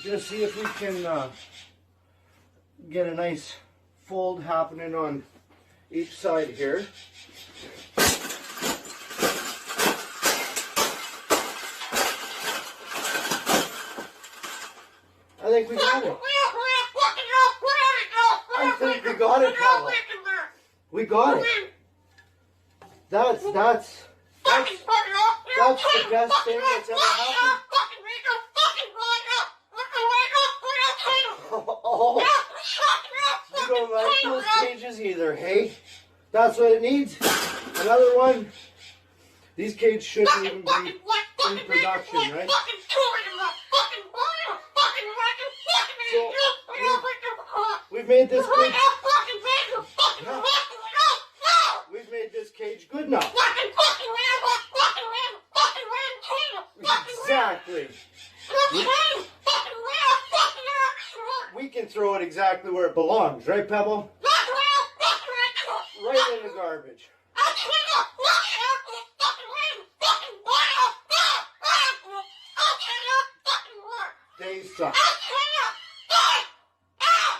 Just see if we can get a nice fold happening on each side here. I think we got it. I think we got it, Pavel. We got it. That's the best thing that's ever happened. Oh, you don't like those cages either, hey? That's what it needs. Another one. These cages shouldn't even be in production, right? So, we've made this cage. We've made this cage good enough. Exactly. We can throw it exactly where it belongs, right, Pebble? Right in the garbage. They suck.